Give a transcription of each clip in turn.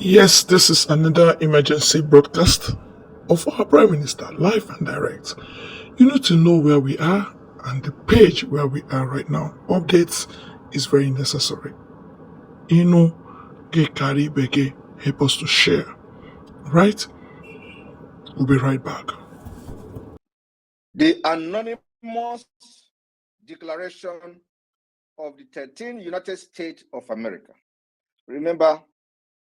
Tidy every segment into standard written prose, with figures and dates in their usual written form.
Yes, this is another emergency broadcast of our Prime Minister, live and direct. You need to know where we are and the page where we are right now. Updates is very necessary. You know, get carry bege, help us to share. Right? We'll be right back. The anonymous declaration of the 13 United States of America. Remember,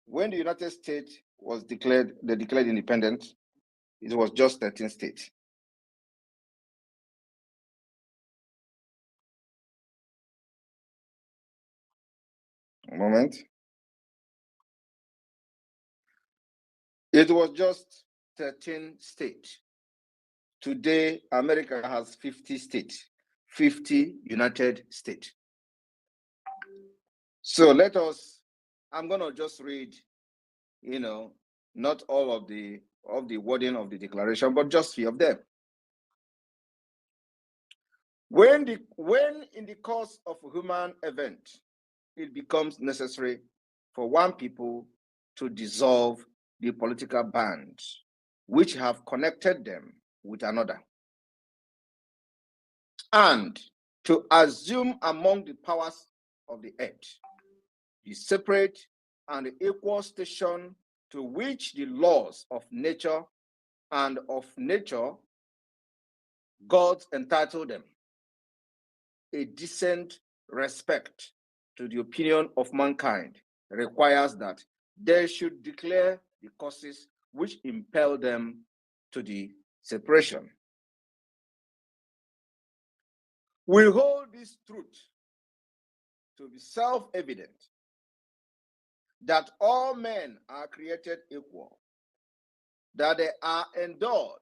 when the United States was declared independent, it was just 13 states. A moment. It was just 13 states. Today, America has 50 states, 50 United States. So I'm going to just read, not all of the wording of the declaration, but just few of them. When in the course of a human event, it becomes necessary for one people to dissolve the political bands which have connected them with another, and to assume among the powers of the earth the separate and equal station to which the laws of nature and of nature gods entitle them, a decent respect to the opinion of mankind requires that they should declare the causes which impel them to the separation. We hold this truth to be self-evident, that all men are created equal, that they are endowed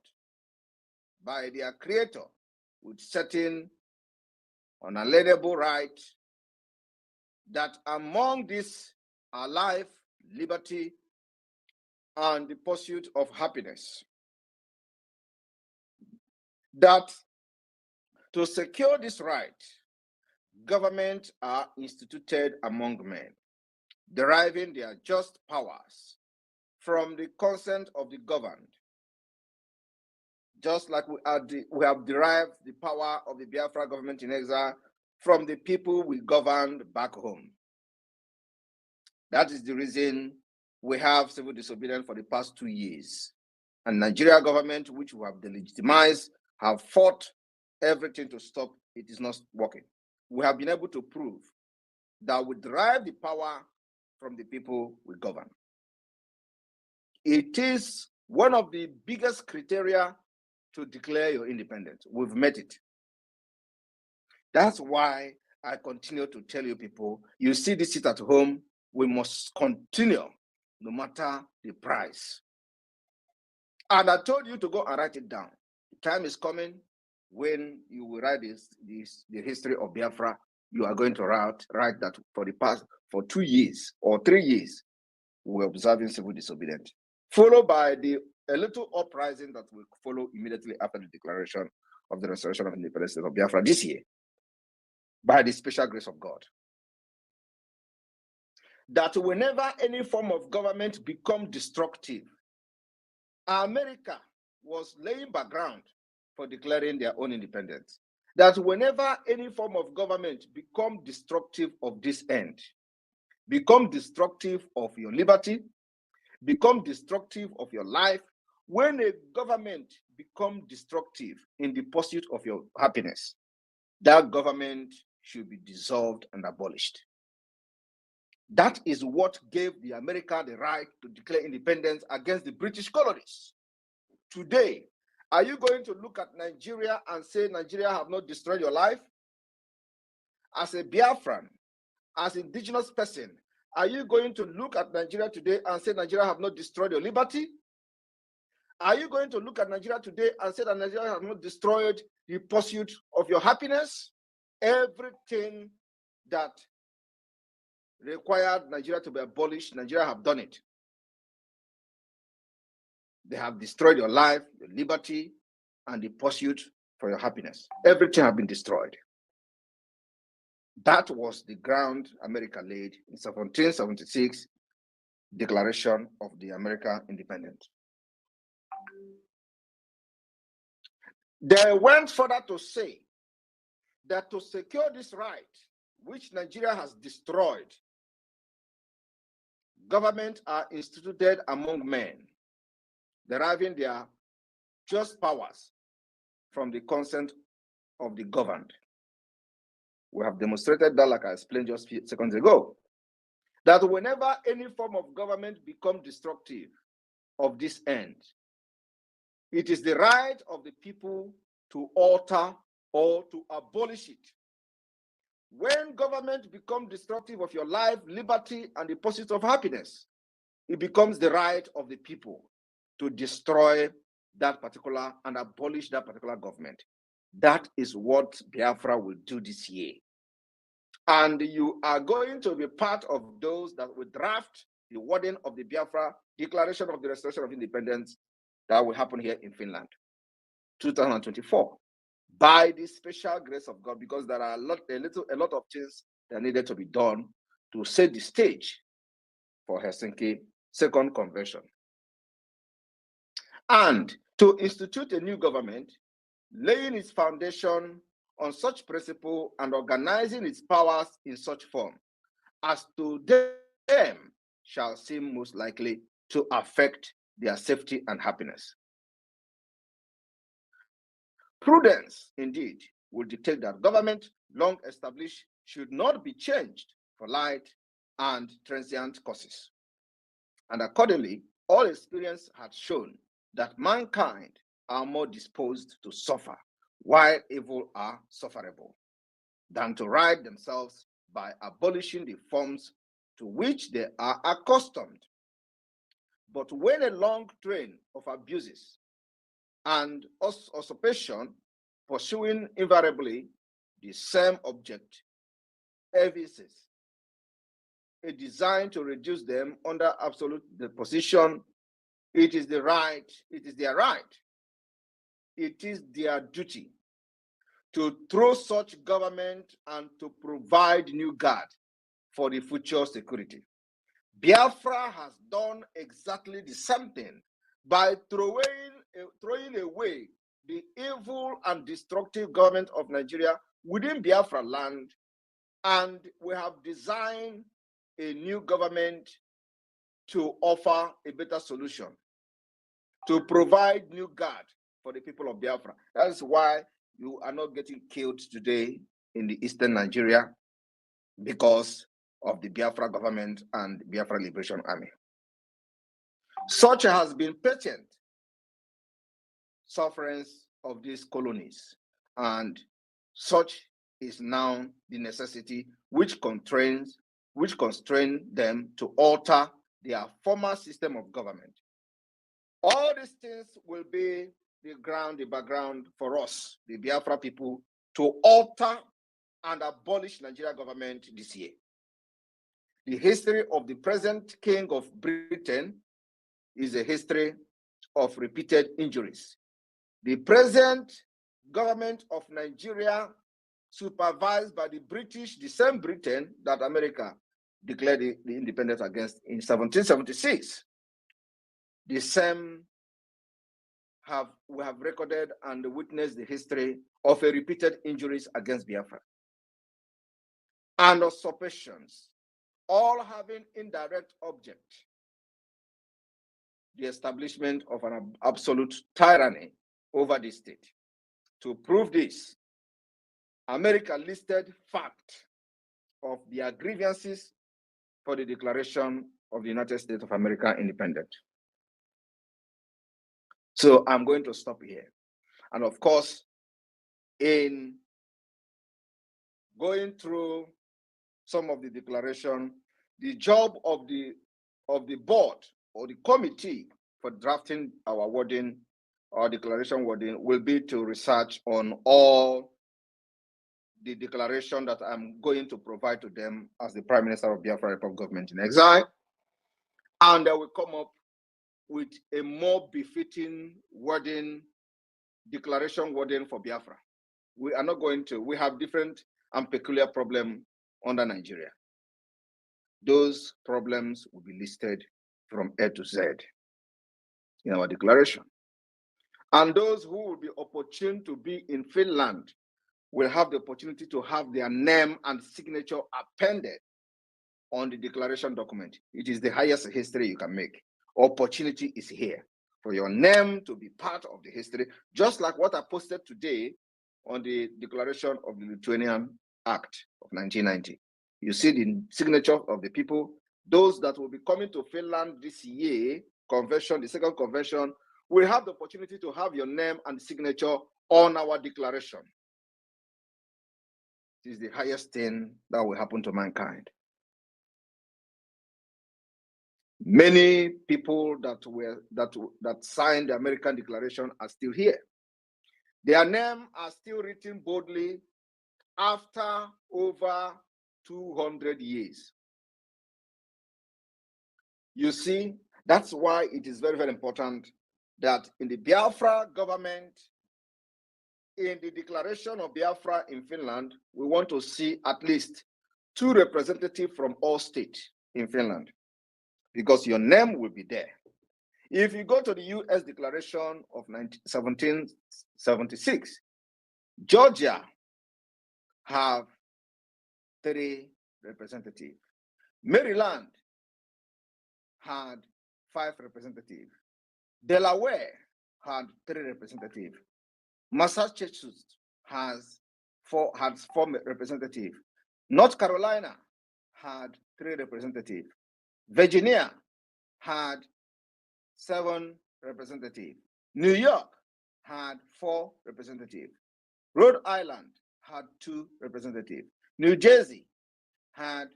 by their Creator with certain unalienable rights, that among these are life, liberty, and the pursuit of happiness. That to secure this right, governments are instituted among men, deriving their just powers from the consent of the governed, just like we have derived the power of the Biafra government in exile from the people we governed back home. That is the reason we have civil disobedience for the past 2 years. And Nigeria government, which we have delegitimized, have fought everything to stop it is not working. We have been able to prove that we derive the power from the people we govern. It is one of the biggest criteria to declare your independence. We've met it. That's why I continue to tell you people, you see this sit at home, we must continue no matter the price. And I told you to go and write it down. The time is coming when you will write the history of Biafra. You are going to write that for 2 years or 3 years, we were observing civil disobedience, followed by a little uprising that will follow immediately after the declaration of the restoration of independence of Biafra this year, by the special grace of God. That whenever any form of government become destructive, America was laying background for declaring their own independence. That whenever any form of government become destructive of this end, become destructive of your liberty, become destructive of your life, when a government become destructive in the pursuit of your happiness, that government should be dissolved and abolished. That is what gave the America the right to declare independence against the British colonies. Today, are you going to look at Nigeria and say Nigeria have not destroyed your life? As a Biafran, as an indigenous person, are you going to look at Nigeria today and say Nigeria have not destroyed your liberty? Are you going to look at Nigeria today and say that Nigeria has not destroyed the pursuit of your happiness? Everything that required Nigeria to be abolished, Nigeria have done it. They have destroyed your life, your liberty, and the pursuit for your happiness. Everything has been destroyed. That was the ground America laid in 1776 Declaration of the American independence. They went further to say that to secure this right, which Nigeria has destroyed, governments are instituted among men, deriving their just powers from the consent of the governed. We have demonstrated that, like I explained just a few seconds ago, that whenever any form of government becomes destructive of this end, it is the right of the people to alter or to abolish it. When government becomes destructive of your life, liberty, and the pursuit of happiness, it becomes the right of the people to destroy that particular and abolish that particular government. That is what Biafra will do this year. And you are going to be part of those that will draft the wording of the Biafra Declaration of the Restoration of Independence that will happen here in Finland, 2024, by the special grace of God, because there are a lot of things that needed to be done to set the stage for Helsinki Second Convention. And to institute a new government, laying its foundation on such principle and organizing its powers in such form as to them shall seem most likely to affect their safety and happiness. Prudence, indeed, will dictate that government long established should not be changed for light and transient causes. And accordingly, all experience had shown that mankind are more disposed to suffer while evil are sufferable than to right themselves by abolishing the forms to which they are accustomed. But when a long train of abuses and usurpation pursuing invariably the same object evinces a design to reduce them under absolute deposition, it is their right, it is their duty to throw such government and to provide new guard for the future security. Biafra has done exactly the same thing by throwing away the evil and destructive government of Nigeria within Biafra land, and we have designed a new government to offer a better solution, to provide new guard for the people of Biafra. That is why you are not getting killed today in the eastern Nigeria, because of the Biafra government and Biafra Liberation Army. Such has been patent sufferance of these colonies, and such is now the necessity which constrains them to alter their former system of government. All these things will be the background for us, the Biafra people, to alter and abolish Nigeria government this year. The history of the present king of Britain is a history of repeated injuries. The present government of Nigeria, supervised by the British, the same Britain that America declared the independence against in 1776, the same we have recorded and witnessed the history of a repeated injuries against Biafra and usurpations, all having indirect object the establishment of an absolute tyranny over the state. To prove this, America listed fact of their grievances for the declaration of the United States of America independent. So I'm going to stop here. And of course, in going through some of the declaration, the job of the board or the committee for drafting our wording or declaration wording will be to research on all the declaration that I'm going to provide to them as the Prime Minister of Biafra Republic Government in Exile, and they will come up with a more befitting wording, declaration wording for Biafra. We are not going to, we have different and peculiar problems under Nigeria. Those problems will be listed from A to Z in our declaration. And those who will be opportune to be in Finland will have the opportunity to have their name and signature appended on the declaration document. It is the highest history you can make. Opportunity is here for your name to be part of the history, just like what I posted today on the declaration of the Lithuanian Act of 1990. You see the signature of the people. Those that will be coming to Finland this year, convention, the second convention, will have the opportunity to have your name and signature on our declaration. It is the highest thing that will happen to mankind. Many people that signed the American Declaration are still here. Their names are still written boldly after over 200 years. You see, that's why it is very, very important that in the Biafra government, in the declaration of Biafra in Finland, we want to see at least 2 representatives from all states in Finland, because your name will be there. If you go to the US Declaration of 1776, Georgia have 3 representatives. Maryland had 5 representatives. Delaware had 3 representatives. Massachusetts has 4 representatives. North Carolina had 3 representatives. Virginia had 7 representatives. New York had 4 representatives. Rhode Island had 2 representatives. New Jersey had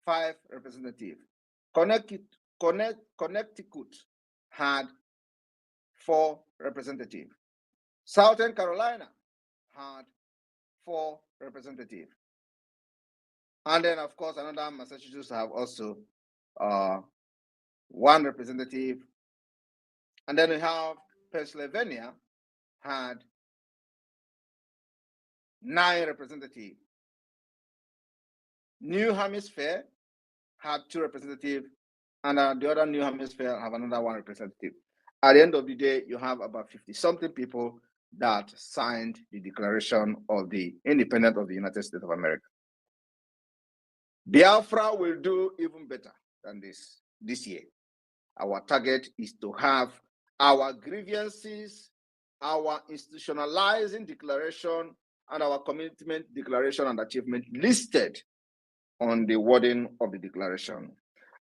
5 representatives. Connecticut had 4 representatives. Southern Carolina had 4 representatives. And then, of course, another Massachusetts have also 1 representative. And then we have Pennsylvania had 9 representatives. New Hampshire had 2 representatives, and the other New Hampshire have another 1 representative. At the end of the day, you have about 50-something people that signed the Declaration of the Independence of the United States of America. Biafra will do even better than this year. Our target is to have our grievances, our institutionalizing declaration, and our commitment declaration and achievement listed on the wording of the declaration.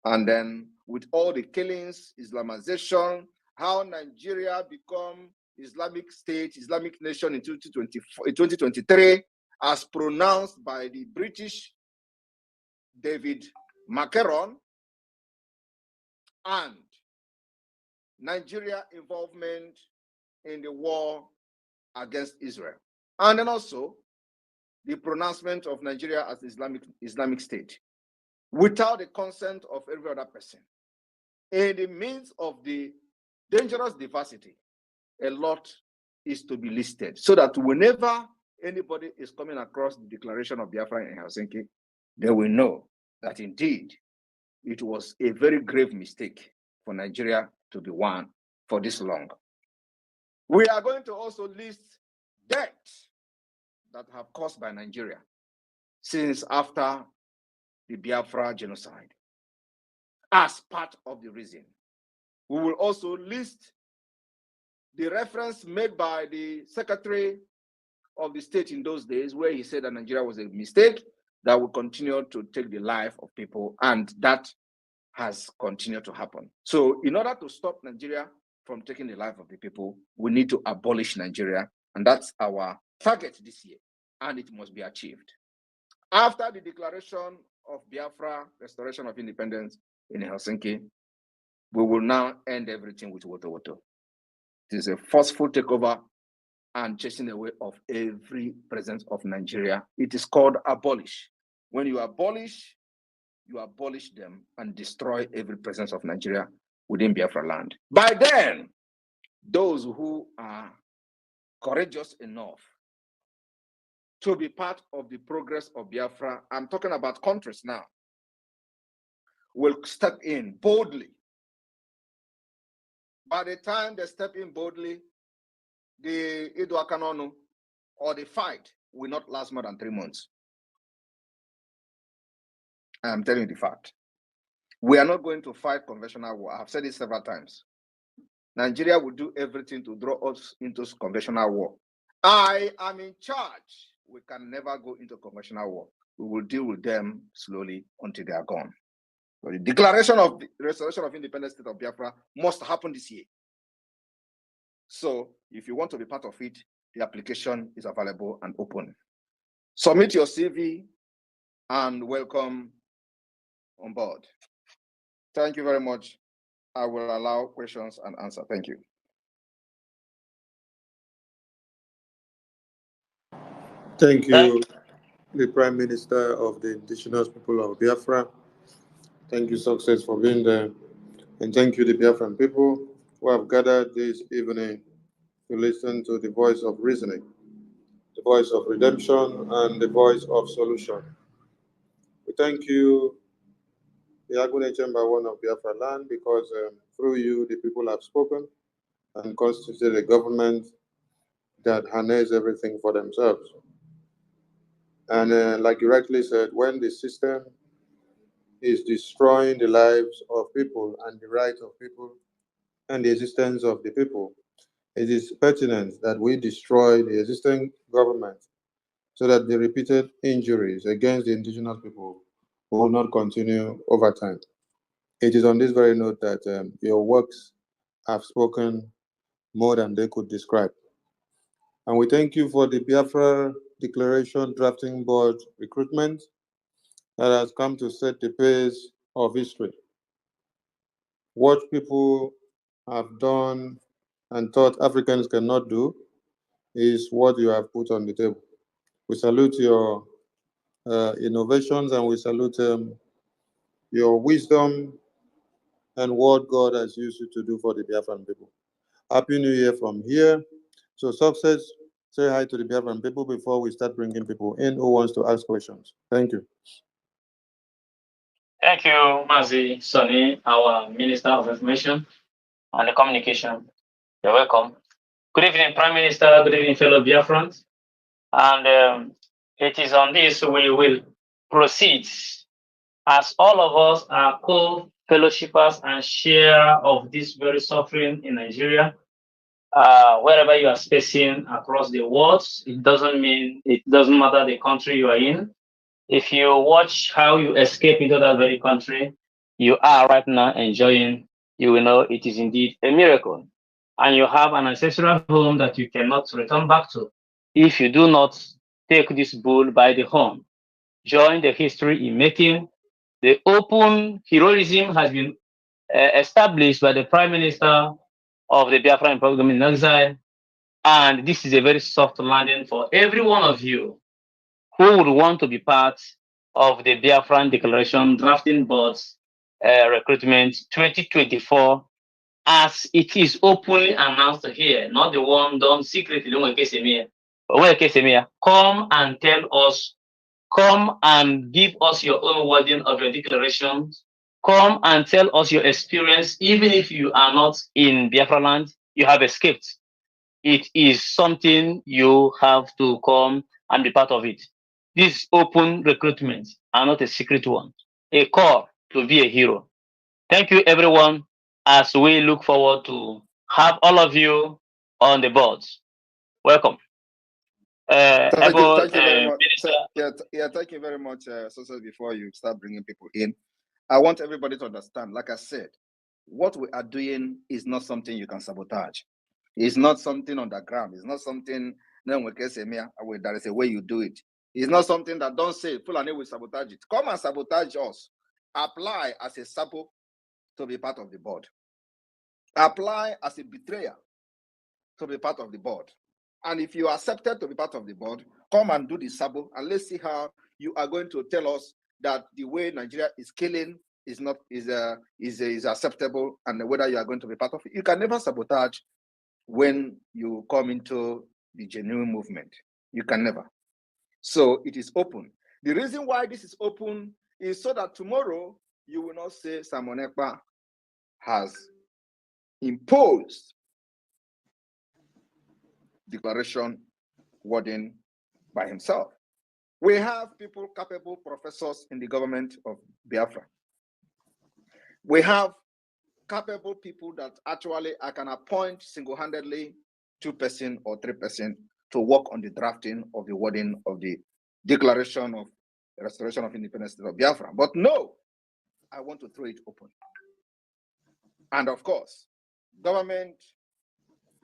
And then with all the killings, Islamization, how Nigeria become Islamic state, Islamic nation in 2023, as pronounced by the British David Macron, and Nigeria involvement in the war against Israel. And then also the pronouncement of Nigeria as Islamic State without the consent of every other person. In the midst of the dangerous diversity, a lot is to be listed so that whenever anybody is coming across the declaration of Biafra in Helsinki, they will know that indeed it was a very grave mistake for Nigeria to be one for this long. We are going to also list debts that have caused by Nigeria since after the Biafra genocide as part of the reason. We will also list the reference made by the Secretary of the State in those days, where he said that Nigeria was a mistake that will continue to take the life of people, and that has continued to happen. So in order to stop Nigeria from taking the life of the people, we need to abolish Nigeria, and that's our target this year, and it must be achieved. After the declaration of Biafra, restoration of independence in Helsinki, we will now end everything with Woto. It is a forceful takeover and chasing away of every presence of Nigeria. It is called abolish. When you abolish them and destroy every presence of Nigeria within Biafra land. By then, those who are courageous enough to be part of the progress of Biafra, I'm talking about countries now, will step in boldly. By the time they step in boldly, the Iduakanonu or the fight will not last more than 3 months. I'm telling you the fact. We are not going to fight conventional war. I've said it several times. Nigeria will do everything to draw us into conventional war. I am in charge. We can never go into conventional war. We will deal with them slowly until they are gone. So the declaration of the restoration of independent state of Biafra must happen this year. So if you want to be part of it, the application is available and open. Submit your CV and welcome on board. Thank you very much. I will allow questions and answer. Thank you. Thank you, the Prime Minister of the Indigenous People of Biafra. Thank you, Success, for being there. And thank you, the Biafran people who have gathered this evening to listen to the voice of reasoning, the voice of redemption, and the voice of solution. We thank you, the Agune Chamber One of Biafra land, because through you, the people have spoken and constituted a government that harness everything for themselves. And like you rightly said, when the system is destroying the lives of people and the rights of people and the existence of the people, it is pertinent that we destroy the existing government so that the repeated injuries against the indigenous people will not continue over time. It is on this very note that your works have spoken more than they could describe. And we thank you for the Biafra Declaration Drafting Board recruitment that has come to set the pace of history. What people have done and thought Africans cannot do is what you have put on the table. We salute your innovations and we salute your wisdom and what God has used you to do for the Biafran people. Happy New Year from here. So Success, say hi to the Biafran people before we start bringing people in who wants to ask questions. Thank you. Thank you, Mazi Sonny, our Minister of Information and Communication. You're welcome. Good evening, Prime Minister. Good evening, fellow Biafrans. And it is on this we will proceed, as all of us are co-fellowshippers and share of this very suffering in Nigeria. Wherever you are spacing across the world, it doesn't matter the country you are in. If you watch how you escape into that very country you are right now enjoying, you will know it is indeed a miracle. And you have an ancestral home that you cannot return back to if you do not take this bull by the horn. Join the history in making. The open heroism has been established by the Prime Minister of the Biafran Republic in exile. And this is a very soft landing for every one of you who would want to be part of the Biafran Declaration Drafting Board's recruitment 2024, as it is openly announced here, not the one done secretly. Come and tell us, come and give us your own wording of your declarations. Come and tell us your experience, even if you are not in Biafra land, you have escaped. It is something you have to come and be part of it. This open recruitment and not a secret one. A call to be a hero. Thank you, everyone, as we look forward to have all of you on the boards. Welcome. Thank you very much. Minister. Thank you very much, Sosa, before you start bringing people in. I want everybody to understand, like I said, what we are doing is not something you can sabotage. It's not something underground. It's not something there is a way you do it. It's not something that don't say Fulani will sabotage it. Come and sabotage us. Apply as a sabo to be part of the board. Apply as a betrayer to be part of the board. And if you are accepted to be part of the board, come and do the sabo, and let's see how you are going to tell us that the way Nigeria is killing is acceptable, and whether you are going to be part of it. You can never sabotage when you come into the genuine movement. You can never. So it is open. The reason why this is open is so that tomorrow you will not say Simon Ekpa has imposed declaration wording by himself. We have people, capable professors in the government of Biafra. We have capable people that actually I can appoint single-handedly 2% or 3% to work on the drafting of the wording of the Declaration of Restoration of Independence of Biafra. But no, I want to throw it open. And of course, government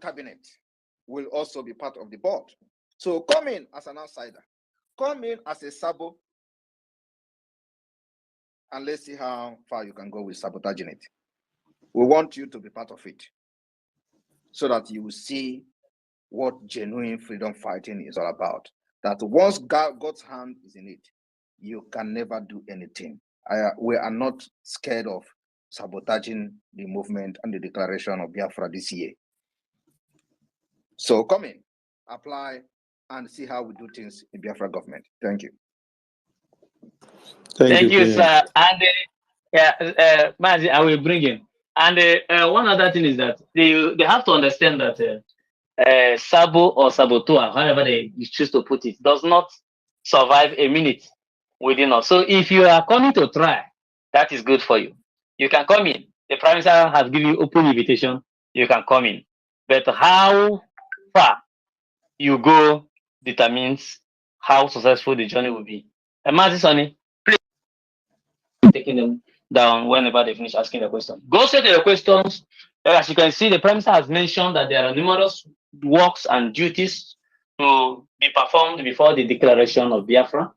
cabinet will also be part of the board. So come in as an outsider, come in as a sabo, and let's see how far you can go with sabotaging it. We want you to be part of it so that you will see what genuine freedom fighting is all about. That once God's hand is in it, you can never do anything. We are not scared of sabotaging the movement and the declaration of Biafra this year. So come in, apply, and see how we do things in Biafra government. Thank you. Thank you, sir. And Mazi, I will bring in. And one other thing is that they have to understand that Sabo or Saboteur, however they choose to put it, does not survive a minute within us. So if you are coming to try, that is good for you. You can come in. The Prime Minister has given you open invitation. You can come in. But how far you go determines how successful the journey will be. And Mazi Sonny, please taking them down whenever they finish asking the question. Go straight to the questions. As you can see, the Prime Minister has mentioned that there are numerous works and duties to be performed before the declaration of Biafra.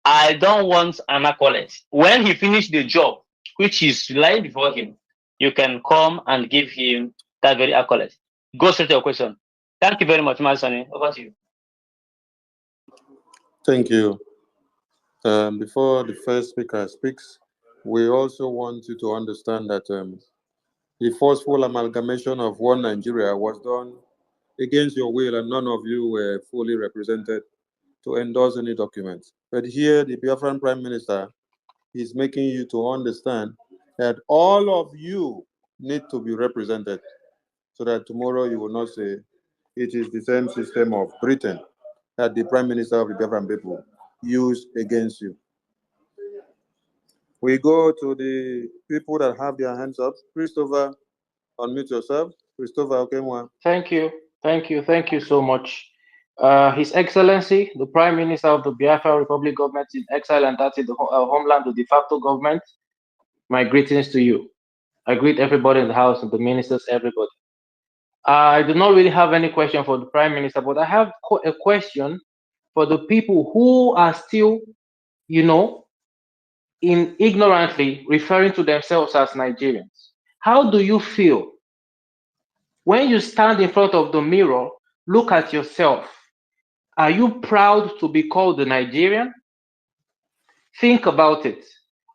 I don't want an accolade. When he finished the job, which is lying before him, you can come and give him that very accolade. Go straight to your question. Thank you very much, Masani. Over to you. Thank you. Before the first speaker speaks, we also want you to understand that the forceful amalgamation of one Nigeria was done against your will, and none of you were fully represented to endorse any documents. But here, the Biafran Prime Minister is making you to understand that all of you need to be represented, so that tomorrow you will not say it is the same system of Britain that the Prime Minister of the Biafran people used against you. We go to the people that have their hands up. Christopher, unmute yourself. Christopher Okemwa. Thank you. Thank you. Thank you so much. His Excellency, the Prime Minister of the Biafra Republic government in exile, and that is the homeland of the de facto government. My greetings to you. I greet everybody in the house and the ministers, everybody. I do not really have any question for the Prime Minister, but I have a question for the people who are still, in ignorantly referring to themselves as Nigerians. How do you feel when you stand in front of the mirror, look at yourself? Are you proud to be called a Nigerian? Think about it.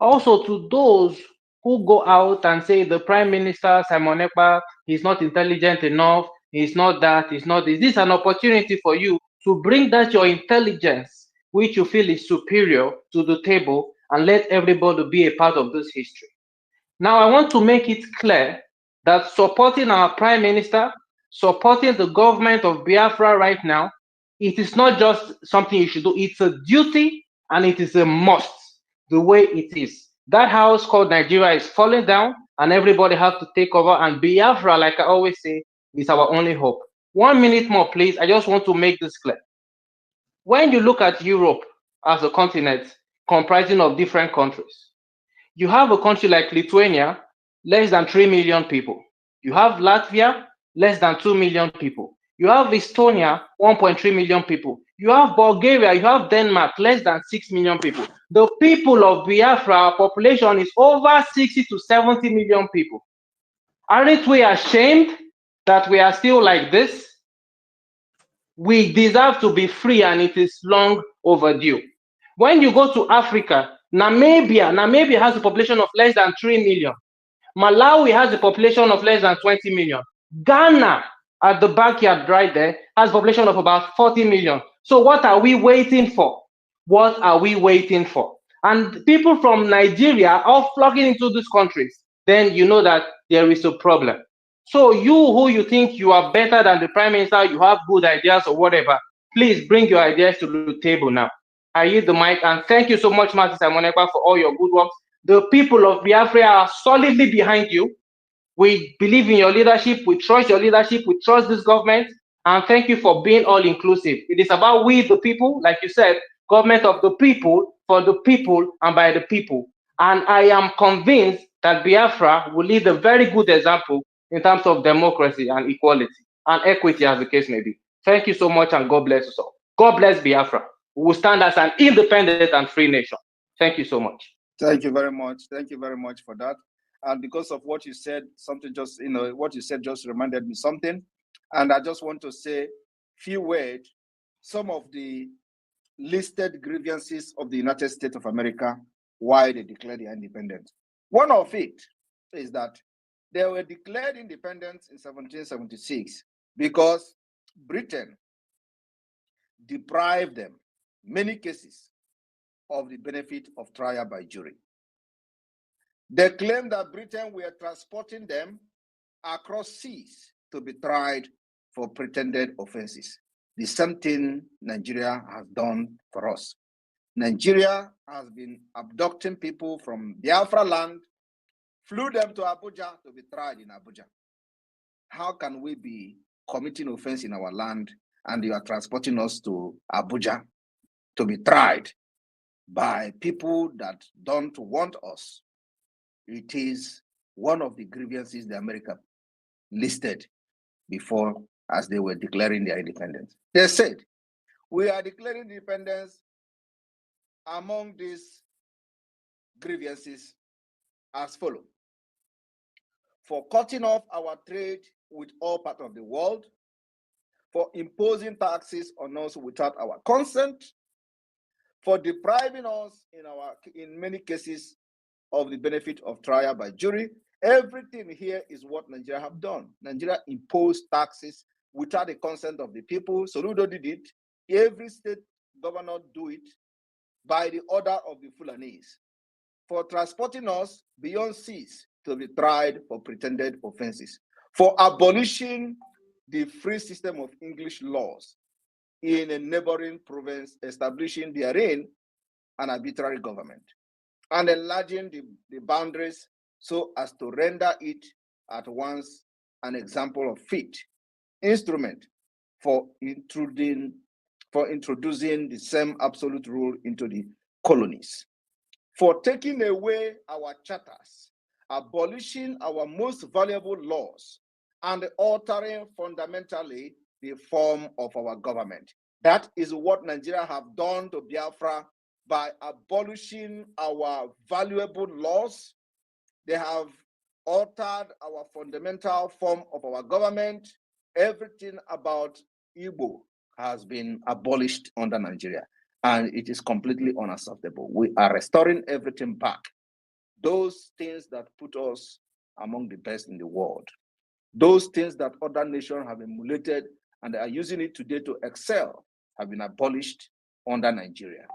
Also, to those who go out and say the Prime Minister, Simon Ekpa, he's not intelligent enough, he's not that, he's not this. This is an opportunity for you to bring that your intelligence, which you feel is superior, to the table and let everybody be a part of this history. Now, I want to make it clear that supporting our Prime Minister, supporting the government of Biafra right now, it is not just something you should do, it's a duty and it is a must, the way it is. That house called Nigeria is falling down and everybody has to take over, and Biafra, like I always say, is our only hope. 1 minute more, please. I just want to make this clear. When you look at Europe as a continent comprising of different countries, you have a country like Lithuania, less than 3 million people. You have Latvia, less than 2 million people. You have Estonia, 1.3 million people. You have Bulgaria, you have Denmark, less than 6 million people. The people of Biafra, our population is over 60 to 70 million people. Aren't we ashamed that we are still like this? We deserve to be free, and it is long overdue. When you go to Africa, Namibia has a population of less than 3 million. Malawi has a population of less than 20 million. Ghana, at the backyard right there, has a population of about 40 million. So what are we waiting for? What are we waiting for? and people from Nigeria are flocking into these countries, then you know that there is a problem. So you who you think you are better than the prime minister, you have good ideas or whatever, please bring your ideas to the table now. I yield the mic, and thank you so much, Martin Simonekwa, for all your good work. The people of Biafra are solidly behind you. We believe in your leadership. We trust your leadership. We trust this government. And thank you for being all inclusive. It is about we, the people, like you said, government of the people, for the people, and by the people. And I am convinced that Biafra will lead a very good example in terms of democracy and equality and equity, as the case may be. Thank you so much, and God bless us all. God bless Biafra. We will stand as an independent and free nation. Thank you so much. Thank you very much. Thank you very much for that. And because of what you said, something just, what you said just reminded me something. And I just want to say few words, some of the listed grievances of the United States of America, why they declared their independence. One of it is that they were declared independent in 1776 because Britain deprived them, many cases, of the benefit of trial by jury. They claimed that Britain were transporting them across seas to be tried for pretended offenses. The same thing Nigeria has done for us. Nigeria has been abducting people from Biafra land, flew them to Abuja to be tried in Abuja. How can we be committing offense in our land and you are transporting us to Abuja to be tried by people that don't want us? It is one of the grievances the America listed before as they were declaring their independence. They said, we are declaring independence among these grievances as follows: for cutting off our trade with all parts of the world, for imposing taxes on us without our consent, for depriving us in many cases of the benefit of trial by jury. Everything here is what Nigeria have done. Nigeria imposed taxes without the consent of the people. Soludo did it. Every state governor do it by the order of the Fulanese, for transporting us beyond seas to be tried for pretended offenses, for abolishing the free system of English laws in a neighboring province, establishing therein an arbitrary government, and enlarging the boundaries so as to render it at once an example of fit instrument for introducing the same absolute rule into the colonies, for taking away our charters, abolishing our most valuable laws, and altering fundamentally the form of our government. That is what Nigeria have done to Biafra by abolishing our valuable laws. They have altered our fundamental form of our government. Everything about Igbo has been abolished under Nigeria, and it is completely unacceptable. We are restoring everything back. Those things that put us among the best in the world, those things that other nations have emulated and are using it today to excel, have been abolished under Nigeria.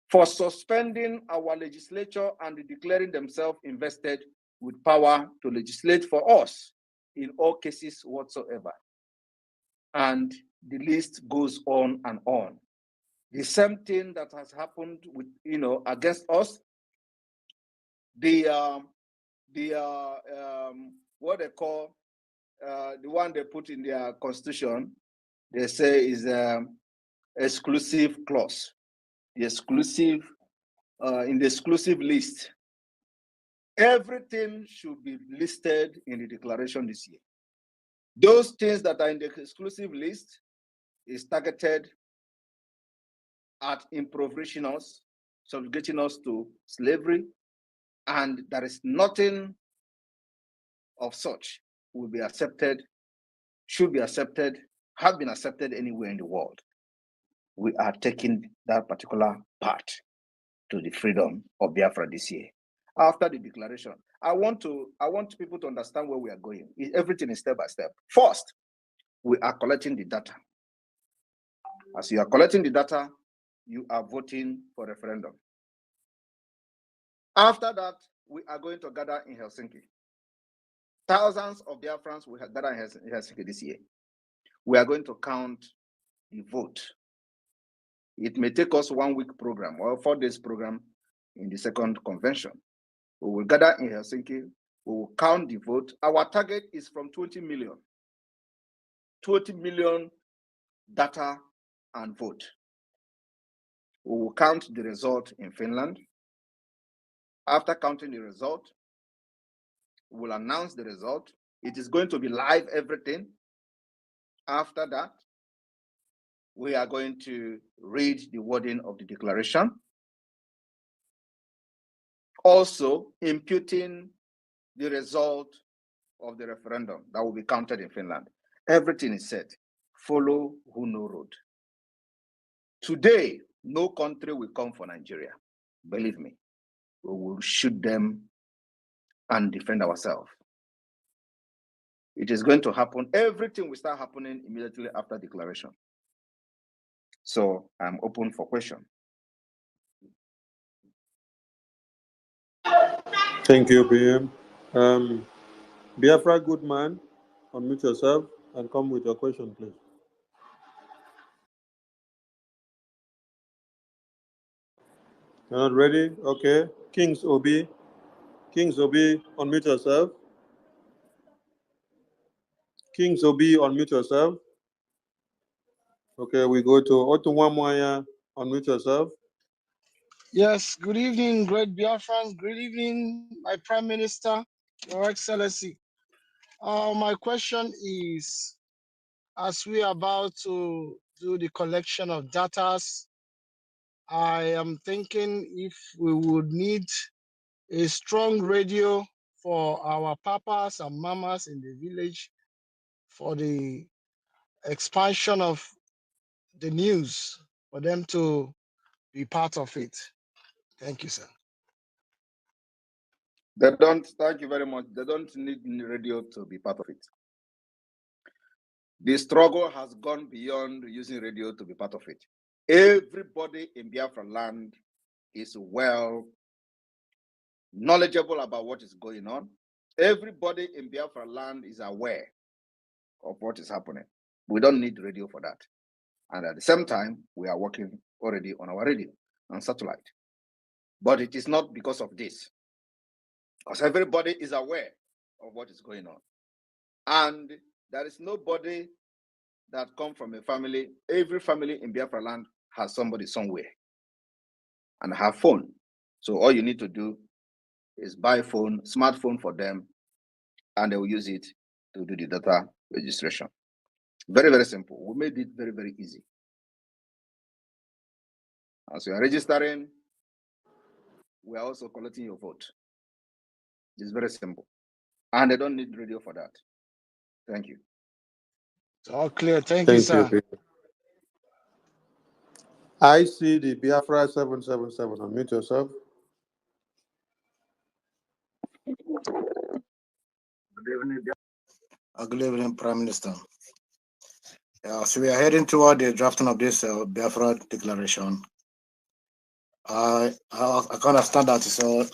For suspending our legislature and declaring themselves invested with power to legislate for us in all cases whatsoever. And the list goes on and on. The same thing that has happened with, against us, what they call, the one they put in their constitution, they say is exclusive clause. The exclusive, in the exclusive list, everything should be listed in the declaration this year. Those things that are in the exclusive list is targeted at impoverishing us, subjugating us to slavery, and there is nothing of such will be accepted, should be accepted, have been accepted anywhere in the world. We are taking that particular part to the freedom of Biafra this year. After the declaration, I want people to understand where we are going. Everything is step by step. First, we are collecting the data. As you are collecting the data, you are voting for referendum. After that, we are going to gather in Helsinki. Thousands of Biafrans will gather in Helsinki this year. We are going to count the vote. It may take us 1 week program or 4 days program in the second convention. We will gather in Helsinki. We will count the vote. Our target is from 20 million. 20 million data and vote. We will count the result in Finland. After counting the result, we will announce the result. It is going to be live, everything. After that, we are going to read the wording of the declaration. Also, imputing the result of the referendum that will be counted in Finland. Everything is set. Follow who no road. Today, no country will come for Nigeria. Believe me, we will shoot them and defend ourselves. It is going to happen. Everything will start happening immediately after declaration. So I'm open for question. Thank you, PM. Biafra, good man, unmute yourself and come with your question, please. You're not ready? Okay. Kings Obi, unmute yourself. Kings Obi, unmute yourself. Okay, we go to Otunwamoya, unmute yourself. Yes, good evening, great Biafrans. Good evening, my Prime Minister, Your Excellency. My question is, as we are about to do the collection of data, I am thinking if we would need a strong radio for our papas and mamas in the village for the expansion of the news, for them to be part of it. Thank you, sir. Thank you very much. They don't need radio to be part of it. The struggle has gone beyond using radio to be part of it. Everybody in Biafra land is well knowledgeable about what is going on. Everybody in Biafra land is aware of what is happening. We don't need radio for that. And at the same time, we are working already on our radio and satellite. But it is not because of this. Because everybody is aware of what is going on. And there is nobody that comes from a family. Every family in Biafra land has somebody somewhere and have phone. So all you need to do is buy phone, smartphone for them, and they will use it to do the data registration. Very, very simple. We made it very, very easy. As you are registering, we are also collecting your vote. It's very simple. And they don't need radio for that. Thank you. It's all clear. Thank you, sir. I see the Biafra 777. Unmute yourself. Good evening, Prime Minister. So we are heading toward the drafting of this Biafra declaration. I can understand that so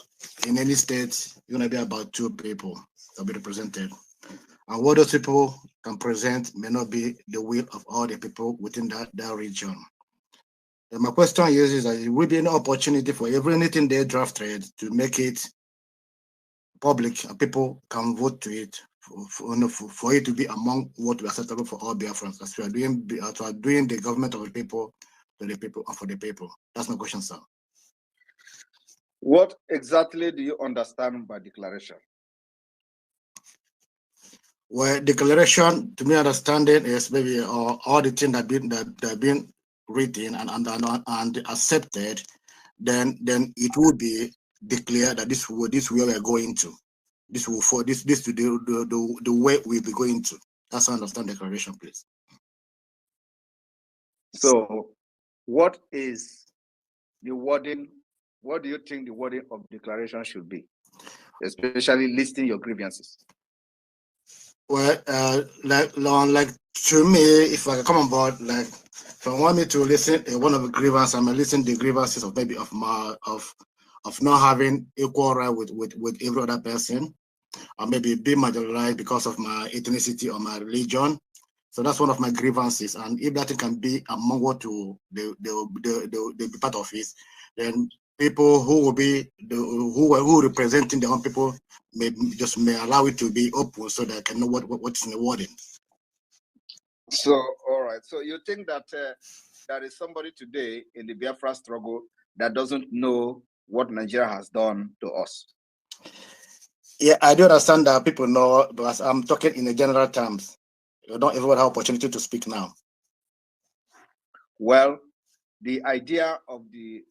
in any state, you're going to be about 2 people that will be represented. And what those people can present may not be the will of all the people within that region. And my question is that it will be an opportunity for anything they drafted to make it public and people can vote to it for it to be among what we are acceptable for all Biafrans as we are doing the government of the people, to the people, and for the people. That's my question, sir. What exactly do you understand by declaration? Well, declaration, to me, understanding is maybe all the things that have been written and accepted, then it would be declared that this is where we are going to. This will for this to the way we'll be going to. That's how I understand declaration, please. So, what is the wording? What do you think the wording of declaration should be, especially listing your grievances? Well, like to me, if I come on board, like if I want me to listen one of the grievances, I'm gonna listen the grievances of maybe of of not having equal right with every other person, or maybe being marginalized because of my ethnicity or my religion. So that's one of my grievances. And if that can be among what to the be part of it, then people who will be who representing their own people may allow it to be open so they can know what's in the wording. So, all right. So you think that there is somebody today in the Biafra struggle that doesn't know what Nigeria has done to us? Yeah, I do understand that people know, but I'm talking in the general terms. You don't even have opportunity to speak now. Well, the idea of the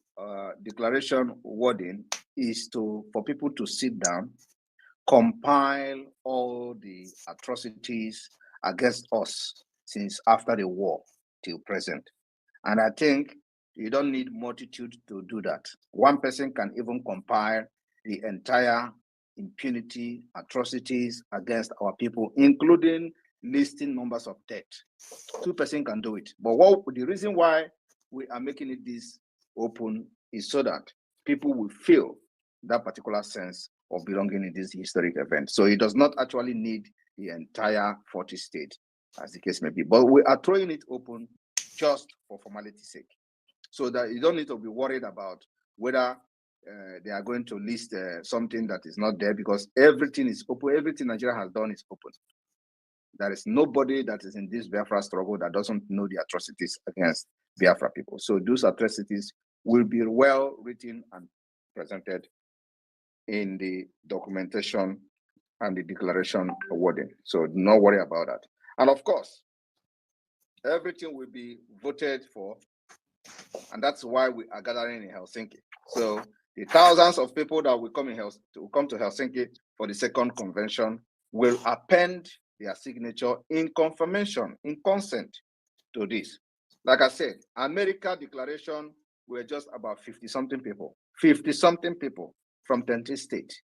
declaration wording is for people to sit down, compile all the atrocities against us since after the war till present. And I think you don't need multitude to do that. One person can even compile the entire impunity, atrocities against our people, including listing numbers of death. Two persons can do it. But the reason why we are making it this open is so that people will feel that particular sense of belonging in this historic event. So it does not actually need the entire 40 states, as the case may be. But we are throwing it open just for formality's sake, so that you don't need to be worried about whether they are going to list something that is not there, because everything is open. Everything Nigeria has done is open. There is nobody that is in this Biafra struggle that doesn't know the atrocities against Biafra people. So those atrocities will be well written and presented in the documentation and the declaration wording. So do not worry about that. And of course, everything will be voted for, and that's why we are gathering in Helsinki. So the thousands of people that will come to Helsinki for the second convention will append their signature in confirmation, in consent to this. Like I said, America declaration were just about 50-something people, 50-something people from 20 states.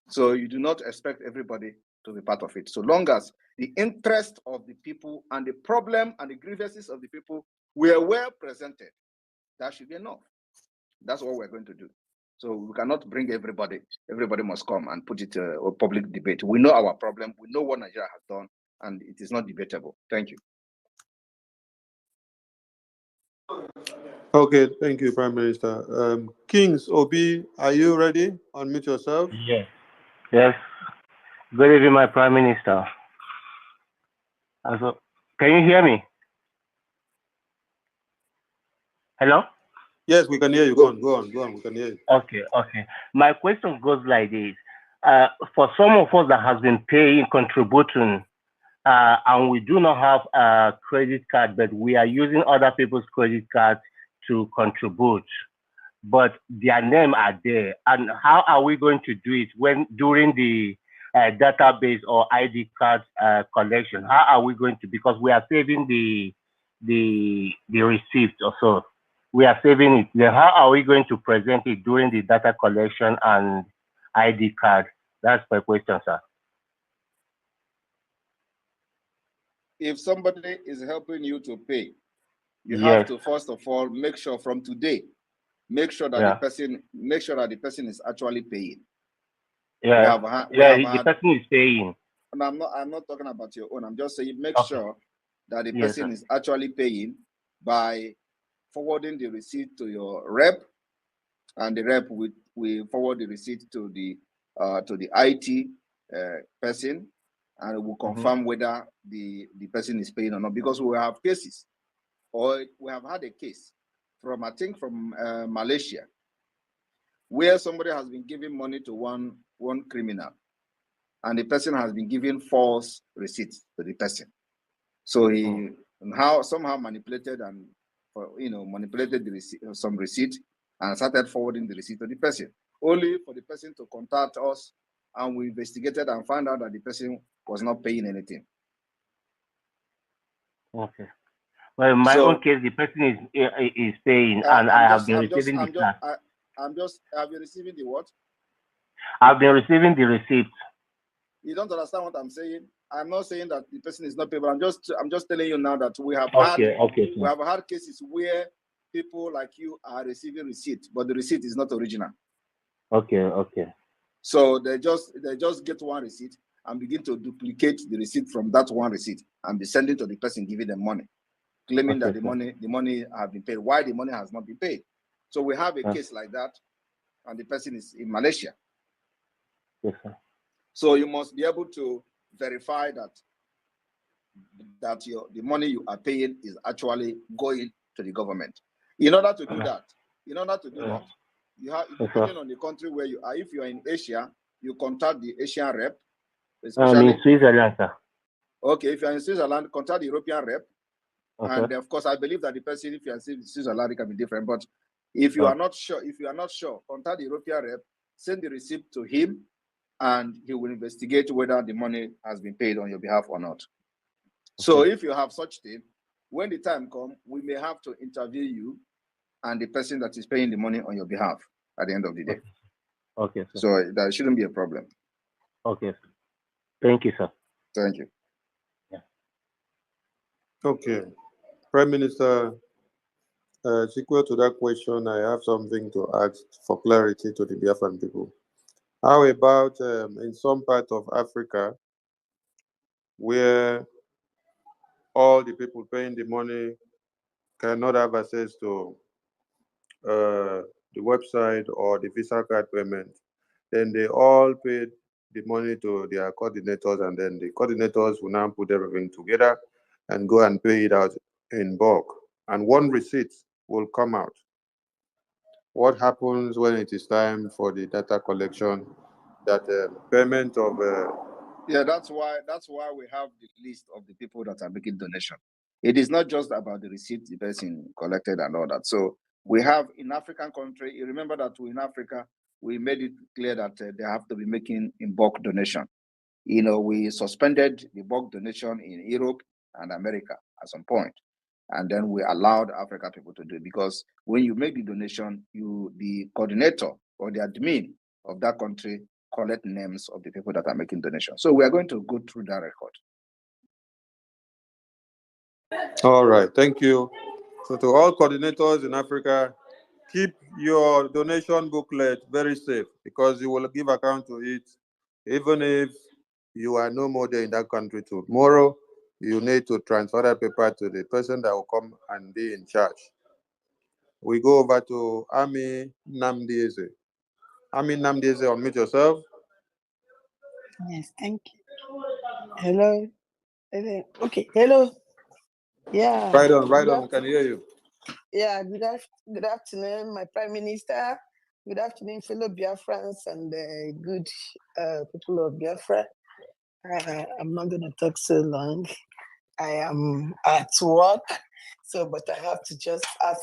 So you do not expect everybody to be part of it. So long as the interest of the people and the problem and the grievances of the people were well presented, that should be enough. That's what we're going to do. So we cannot bring everybody. Everybody must come and put it a public debate. We know our problem. We know what Nigeria has done, and it is not debatable. Thank you. Okay, thank you, Prime Minister. Kings, Obi, are you ready? Unmute yourself. Yes. Yes. Good evening, my Prime Minister. Also, can you hear me? Hello? Yes, we can hear you. Go on. We can hear you. Okay. My question goes like this. For some of us that has been paying, contributing, and we do not have a credit card, but we are using other people's credit cards to contribute, but their name are there. And how are we going to do it when during the database or ID card collection? How are we going to, because we are saving the receipt or so. We are saving it. Then how are we going to present it during the data collection and ID card? That's my question, sir. If somebody is helping you to pay, you have to first of all make sure from today, make sure that the person is actually paying. Yeah, the person is paying. And I'm not talking about your own. I'm just saying make sure that the person is actually paying by forwarding the receipt to your rep, and the rep will forward the receipt to the IT person, and will confirm whether the person is paying or not. Because we have cases, or we have had a case from, I think, from Malaysia, where somebody has been giving money to one criminal, and the person has been giving false receipts to the person. So he somehow manipulated and manipulated the receipt, some receipt, and started forwarding the receipt to the person, only for the person to contact us, and we investigated and found out that the person was not paying anything. Okay. Well, in my own case, the person is paying, and I have been receiving the card. Have you receiving the what? I've been receiving the receipt. You don't understand what I'm saying? I'm not saying that the person is not paying, but I'm just telling you now that we have had cases where people like you are receiving receipt, but the receipt is not original. Okay. So they just get one receipt and begin to duplicate the receipt from that one receipt and be sending to the person giving them money, claiming that the money have been paid. Why the money has not been paid? So we have a case like that, and the person is in Malaysia. Yes, sir. So you must be able to verify that the money you are paying is actually going to the government. In order to do that, you have, depending on the country where you are. If you are in Asia, you contact the Asian rep, especially. I'm in Switzerland, sir. Okay, if you are in Switzerland, contact the European rep. And of course, I believe that the person, if you are in Switzerland, it can be different. But if you are not sure, contact the European rep, send the receipt to him, and he will investigate whether the money has been paid on your behalf or not. So if you have such thing, when the time comes, we may have to interview you and the person that is paying the money on your behalf at the end of the day. Okay, sir. So that shouldn't be a problem. Okay. Thank you, sir. Thank you. Yeah. Okay. Prime Minister, sequel to that question, I have something to add for clarity to the Biafran people. How about in some part of Africa where all the people paying the money cannot have access to the website or the Visa card payment? Then they all paid the money to their coordinators, and then the coordinators will now put everything together and go and pay it out in bulk. And one receipt will come out. What happens when it is time for the data collection? That payment of yeah, that's why we have the list of the people that are making donation. It is not just about the receipt the person collected and all that. So we have in African country, you remember that in Africa, we made it clear that they have to be making in bulk donation. We suspended the bulk donation in Europe and America at some point. And then we allowed African people to do it, because when you make the donation, the coordinator or the admin of that country collect names of the people that are making donations. So we are going to go through that record. All right, thank you. So to all coordinators in Africa, keep your donation booklet very safe, because you will give account to it. Even if you are no more there in that country tomorrow, you need to transfer that paper to the person that will come and be in charge. We go over to Ami Namdieze. Ami Namdieze, unmute yourself. Yes, thank you. Hello. Okay, hello. Yeah. Right on, we can hear you. Yeah, good afternoon, my Prime Minister. Good afternoon, fellow Biafrans and good people of Biafra. I'm not going to talk so long. I am at work, but I have to just ask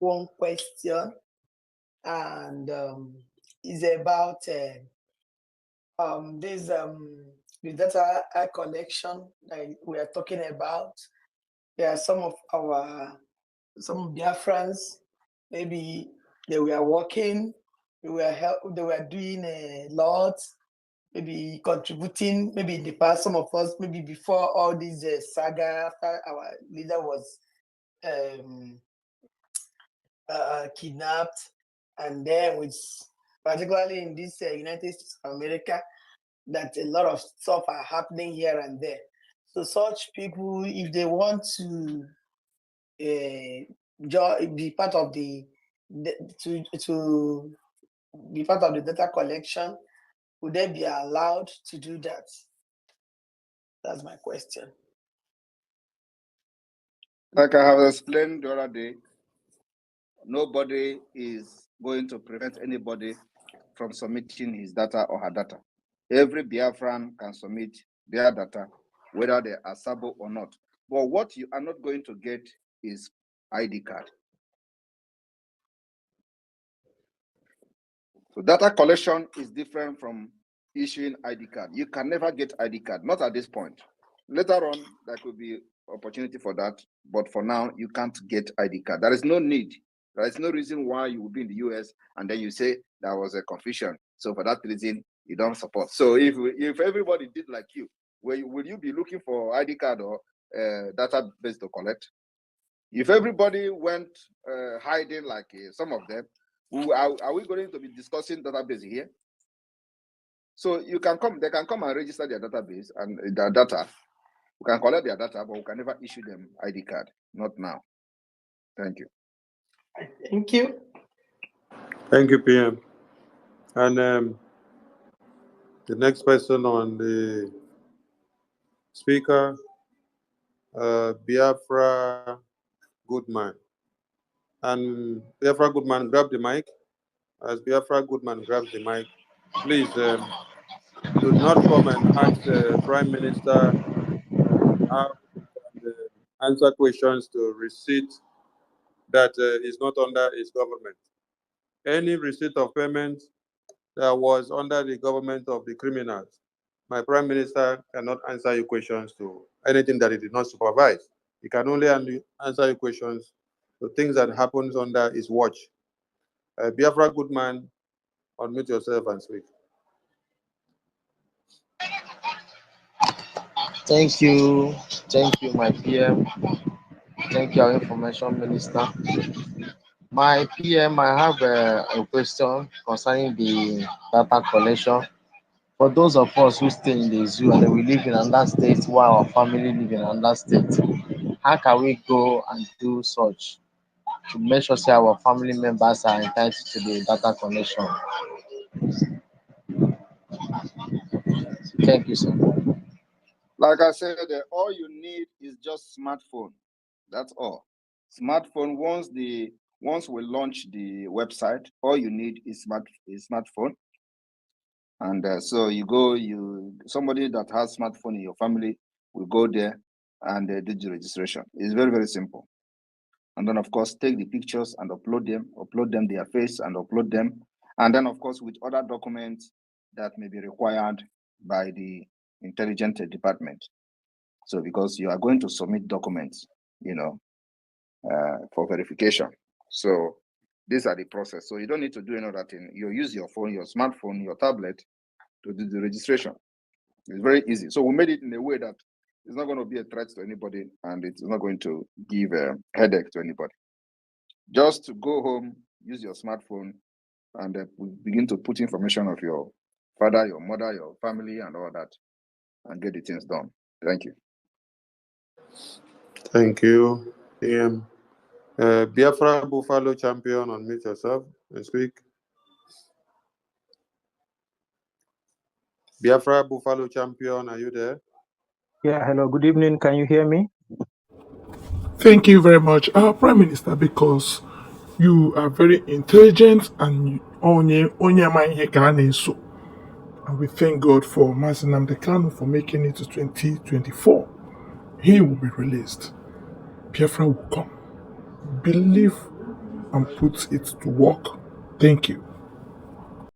one question, and it's about this the data collection that we are talking about. There are some Biafrans, maybe they were working, they were doing a lot, maybe contributing, maybe in the past, some of us, maybe before all this saga, after our leader was kidnapped, and then particularly in this United States of America, that a lot of stuff are happening here and there. So such people, if they want to be part of to be part of the data collection, would they be allowed to do that? That's my question. Like I have explained the other day, nobody is going to prevent anybody from submitting his data or her data. Every Biafran can submit their data, whether they are Sabo or not. But what you are not going to get is ID card. So data collection is different from issuing ID card. You can never get ID card, not at this point. Later on, there could be opportunity for that, but for now, you can't get ID card. There is no need. There is no reason why you will be in the US and then you say there was a confusion. So for that reason, you don't support. So if everybody did like you, will you be looking for ID card or database to collect? If everybody went hiding like some of them, Are we going to be discussing database here? So you can come, they can come and register their database and their data. We can collect their data, but we can never issue them ID card. Not now. Thank you. Thank you. Thank you, PM. And the next person on the speaker, Biafra Goodman. And Biafra Goodman, grab the mic. As Biafra Goodman grabs the mic, please do not come and ask the Prime Minister how he can answer questions to receipt that is not under his government. Any receipt of payment that was under the government of the criminals, my Prime Minister cannot answer your questions to anything that he did not supervise. He can only answer your questions to things that happens under his watch. Biafra Goodman, unmute yourself and speak. Thank you, my PM. Thank you, our information minister. My PM, I have a question concerning the data collection. For those of us who stay in the zoo and we live in another state while our family live in another state, how can we go and do such to make sure that our family members are entitled to the data collection? Thank you, sir. Like I said, all you need is just smartphone. That's all. Smartphone. Once we launch the website, all you need is smartphone. And so somebody that has smartphone in your family will go there and do the registration. It's very, very simple. And then, of course, take the pictures and upload them their face and upload them. And then, of course, with other documents that may be required by the intelligence department. So because you are going to submit documents, for verification. So these are the process. So you don't need to do any other thing. You use your phone, your smartphone, your tablet to do the registration. It's very easy. So we made it in a way that it's not going to be a threat to anybody and it's not going to give a headache to anybody. Just go home, use your smartphone, and we begin to put information of your father, your mother, your family, and all that, and get the things done. Thank you. Thank you, PM. Biafra Buffalo champion, unmute yourself and speak. Biafra Buffalo champion, are you there? Yeah, hello, good evening. Can you hear me? Thank you very much, Prime Minister, because you are very intelligent and so. And we thank God for Mazinam Dekano for making it to 2024. He will be released. Biafra will come. Believe and put it to work. Thank you.